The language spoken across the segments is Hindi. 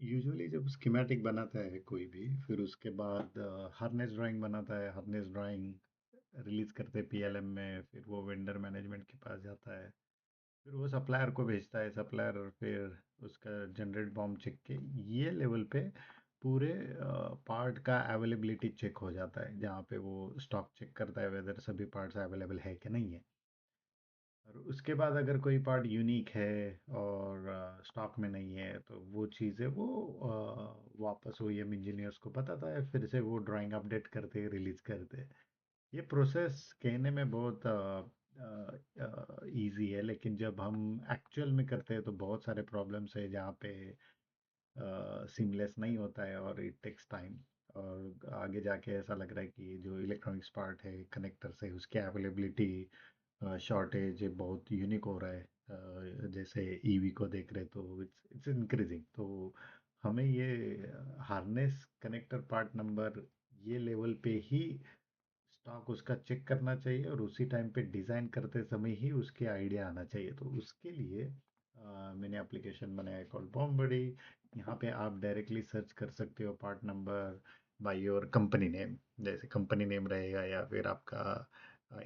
यूजुअली जब स्कीमेटिक बनाता है कोई भी, फिर उसके बाद हार्नेस ड्राइंग बनाता है। हार्नेस ड्राइंग रिलीज करते हैं पीएलएम में, फिर वो वेंडर मैनेजमेंट के पास जाता है, फिर वो सप्लायर को भेजता है। सप्लायर फिर उसका जनरेट बॉम्ब चेक के ये लेवल पे पूरे पार्ट का अवेलेबिलिटी चेक हो जाता है, जहाँ पे वो स्टॉक चेक करता है वेदर सभी पार्ट्स अवेलेबल है कि नहीं है। और उसके बाद अगर कोई पार्ट यूनिक है और स्टॉक में नहीं है, तो वो चीज़ें वो वापस ओईएम इंजीनियर्स को बताता है, फिर से वो ड्राइंग अपडेट करते रिलीज करते। ये प्रोसेस कहने में बहुत इजी है, लेकिन जब हम एक्चुअल में करते हैं तो बहुत सारे प्रॉब्लम्स है जहाँ पे सीमलेस नहीं होता है और इट टेक्स टाइम। और आगे जाके ऐसा लग रहा है कि जो इलेक्ट्रॉनिक्स पार्ट है कनेक्टर से उसकी अवेलेबिलिटी शॉर्टेज बहुत यूनिक हो रहा है। जैसे ईवी को देख रहे तो इट्स इंक्रीजिंग। तो हमें ये हार्नेस कनेक्टर पार्ट नंबर ये लेवल पे ही स्टॉक उसका चेक करना चाहिए, और उसी टाइम पे डिज़ाइन करते समय ही उसके आइडिया आना चाहिए। तो उसके लिए मैंने एप्लीकेशन बनाया कॉल बॉम्बडी। यहाँ पे आप डायरेक्टली सर्च कर सकते हो part number by your company name. जैसे कंपनी नेम रहेगा, या फिर आपका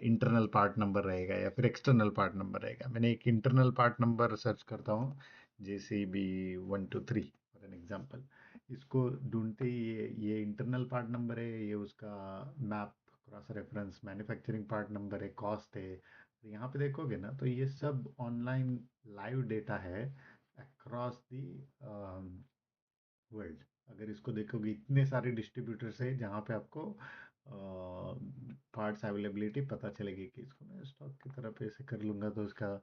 इंटरनल पार्ट नंबर रहेगा, या फिर एक्सटर्नल पार्ट नंबर रहेगा। मैंने एक इंटरनल पार्ट नंबर सर्च करता हूँ, JCB123 फॉर एन एग्जांपल। इसको ढूंढते ही ये इंटरनल पार्ट नंबर है, ये उसका map cross reference manufacturing part number है, कॉस्ट है। तो यहाँ पे देखोगे ना, तो ये सब ऑनलाइन लाइव डेटा है अक्रॉस दी वर्ल्ड। अगर इसको देखोगे, इतने सारे डिस्ट्रीब्यूटर्स है जहाँ पे आपको पार्ट्स अवेलेबिलिटी पता चलेगी। कि इसको मैं स्टॉक की तरफ ऐसे कर लूँगा तो उसका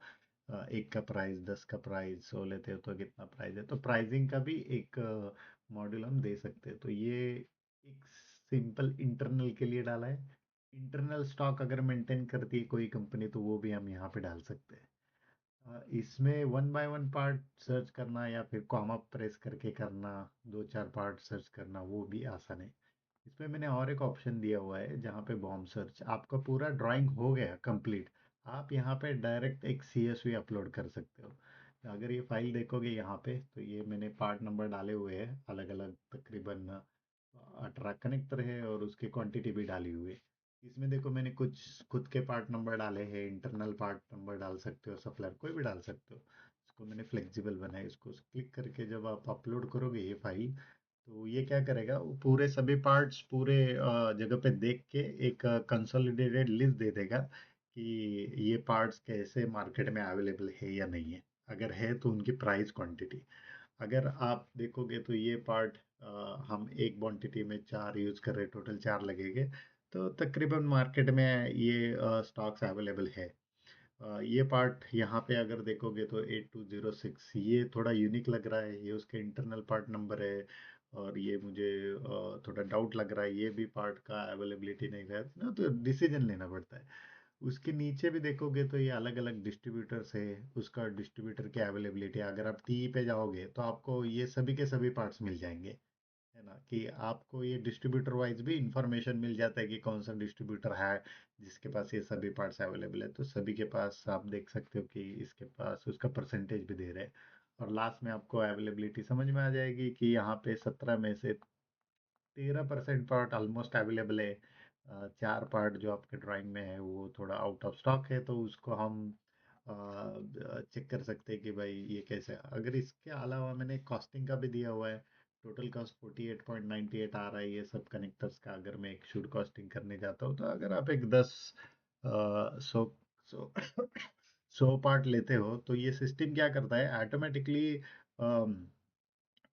एक का प्राइस, 10 का प्राइस, 100 लेते हो तो कितना प्राइस है। तो प्राइसिंग का भी एक मॉड्यूल हम दे सकते हैं। तो ये एक सिंपल इंटरनल के लिए डाला है। इंटरनल स्टॉक अगर मेंटेन करती है कोई कंपनी, तो वो भी हम यहाँ पे डाल सकते हैं। इसमें one by one part search करना या फिर कॉमा प्रेस करके करना, दो चार पार्ट सर्च करना, वो भी आसान है। इसमें मैंने और एक ऑप्शन दिया हुआ है जहाँ पे बॉम्ब सर्च। आपका पूरा ड्राइंग हो गया कंप्लीट, आप यहाँ पे डायरेक्ट एक सीएसवी अपलोड कर सकते हो। अगर ये फाइल देखोगे यहाँ पे, तो ये मैंने पार्ट नंबर डाले हुए हैं अलग अलग, तकरीबन 18 कनेक्टर है, और उसकी क्वांटिटी भी डाली हुई है। इसमें देखो मैंने कुछ खुद के पार्ट नंबर डाले हैं, इंटरनल पार्ट नंबर डाल सकते हो, सप्लायर कोई भी डाल सकते हो। इसको मैंने फ्लेक्सिबल बनाया। इसको क्लिक करके जब आप अपलोड करोगे ये फाइल, तो ये क्या करेगा, वो पूरे सभी पार्ट्स पूरे जगह पे देख के एक कंसोलिडेटेड लिस्ट दे देगा कि ये पार्ट्स कैसे मार्केट में अवेलेबल है या नहीं है। अगर है तो उनकी प्राइस, क्वांटिटी। अगर आप देखोगे तो ये पार्ट हम एक क्वांटिटी में चार यूज कर रहे, टोटल चार लगेंगे। तो तकरीबन मार्केट में ये स्टॉक्स अवेलेबल है। ये पार्ट यहाँ पे अगर देखोगे तो 8206, ये थोड़ा यूनिक लग रहा है, ये उसके इंटरनल पार्ट नंबर है। और ये मुझे थोड़ा डाउट लग रहा है, ये भी पार्ट का अवेलेबिलिटी नहीं है ना, तो डिसीजन लेना पड़ता है। उसके नीचे भी देखोगे तो ये अलग अलग डिस्ट्रीब्यूटर्स है, उसका डिस्ट्रीब्यूटर की अवेलेबिलिटी। अगर आप टी पे जाओगे तो आपको ये सभी के सभी पार्ट्स मिल जाएंगे, है ना। कि आपको ये डिस्ट्रीब्यूटर वाइज भी इंफॉर्मेशन मिल जाता है कि कौन सा डिस्ट्रीब्यूटर है जिसके पास ये सभी पार्ट्स अवेलेबल है। तो सभी के पास आप देख सकते हो कि इसके पास उसका परसेंटेज भी दे रहे हैं। और लास्ट में आपको अवेलेबिलिटी समझ में आ जाएगी कि यहाँ पे 17 में से 13% पार्ट ऑलमोस्ट अवेलेबल है। चार पार्ट जो आपके ड्राइंग में है वो थोड़ा आउट ऑफ स्टॉक है, तो उसको हम चेक कर सकते हैं कि भाई ये कैसे है। अगर इसके अलावा मैंने कॉस्टिंग का भी दिया हुआ है। टोटल कॉस्ट 48.98 आ रहा है ये सब कनेक्टर्स का, अगर मैं एक शूट कॉस्टिंग करने जाता हूँ। तो अगर आप एक 100 सौ 100 पार्ट लेते हो, तो ये सिस्टम क्या करता है, ऑटोमेटिकली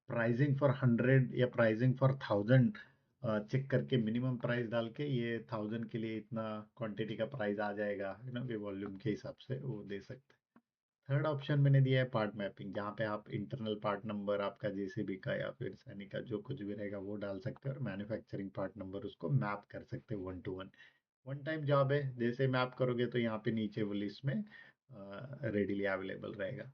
प्राइजिंग फॉर 100 या प्राइजिंग फॉर 1000 चेक करके मिनिमम प्राइस डाल के, ये 1000 के लिए इतना क्वांटिटी का प्राइस आ जाएगा, है ना, कि वॉल्यूम के हिसाब से वो दे सकते हैं। थर्ड ऑप्शन मैंने दिया है पार्ट मैपिंग, जहाँ पे आप इंटरनल पार्ट नंबर आपका जेसीबी का या फिर सैनिक का जो कुछ भी रहेगा वो डाल सकते हैं, और मैन्युफैक्चरिंग पार्ट नंबर उसको मैप कर सकते हैं one two one. One time job है, जैसे मैप करोगे तो यहाँ पे नीचे वो लिस्ट में रेडीली अवेलेबल रहेगा।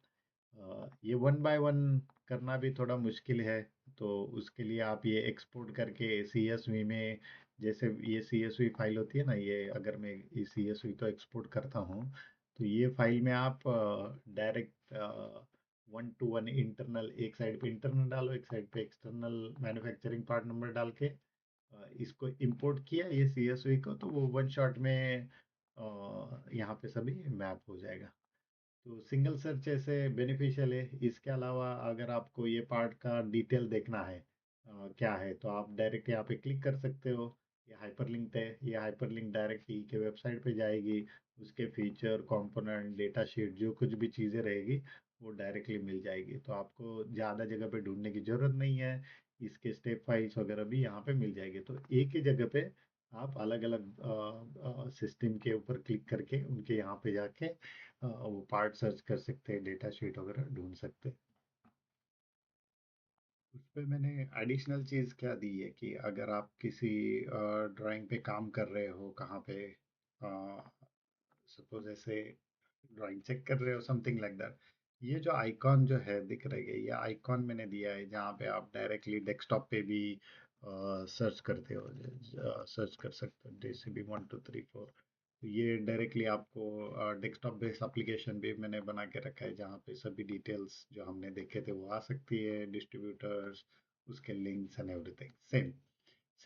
ये वन बाय वन करना भी थोड़ा मुश्किल है। तो उसके लिए आप ये एक्सपोर्ट करके CSV में, जैसे ये CSV फाइल होती है ना, ये अगर मैं ये CSV तो एक्सपोर्ट करता हूँ, तो ये फाइल में आप direct one two one internal, एक साइड पे इंटरनल डालो, एक साइड पे एक्सटर्नल मैन्युफैक्चरिंग पार्ट नंबर डाल के इसको इंपोर्ट किया ये CSV को, तो वो वन शॉट में यहाँ पे सभी मैप हो जाएगा। तो सिंगल सर्च ऐसे बेनिफिशियल है। इसके अलावा अगर आपको ये पार्ट का डिटेल देखना है क्या है, तो आप डायरेक्ट यहाँ पे क्लिक कर सकते हो। ये हाइपरलिंक है, ये हाइपरलिंक डायरेक्ट ई के वेबसाइट पे जाएगी। उसके फीचर, कंपोनेंट, डेटा शीट, जो कुछ भी चीज़ें रहेगी वो डायरेक्टली मिल जाएगी। तो आपको ज़्यादा जगह पे ढूंढने की ज़रूरत नहीं है। इसके स्टेप फाइल्स वगैरह भी यहाँ पे मिल जाएगी। तो एक ही जगह पे आप अलग अलग सिस्टम के ऊपर क्लिक करके उनके यहाँ पे जाके वो पार्ट सर्च कर सकते हैं, डेटा शीट वगैरह ढूंढ सकते हैं। उस पे मैंने एडिशनल चीज़ क्या दी है कि अगर आप किसी ड्राइंग पे काम कर रहे हो कहाँ पे, सपोज ऐसे ड्राइंग चेक कर रहे हो, समथिंग लाइक दैट, ये जो आइकॉन जो है दिख रही है, ये आइकॉन मैंने दिया है जहाँ पे आप डायरेक्टली डेस्कटॉप पे भी सर्च करते हो, सर्च कर सकते हो JCB 1 2 3 4। तो ये डायरेक्टली आपको डेस्कटॉप बेस्ड एप्लीकेशन भी मैंने बना के रखा है जहाँ पे सभी डिटेल्स जो हमने देखे थे वो आ सकती है, डिस्ट्रीब्यूटर्स, उसके links and everything. Same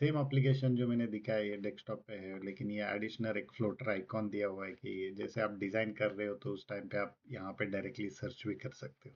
same application जो मैंने दिखाया है ये डेस्कटॉप पे है, लेकिन ये एडिशनल एक फ्लोटर आइकॉन दिया हुआ है कि जैसे आप डिज़ाइन कर रहे हो तो उस टाइम पे आप यहाँ पे डायरेक्टली सर्च भी कर सकते हो।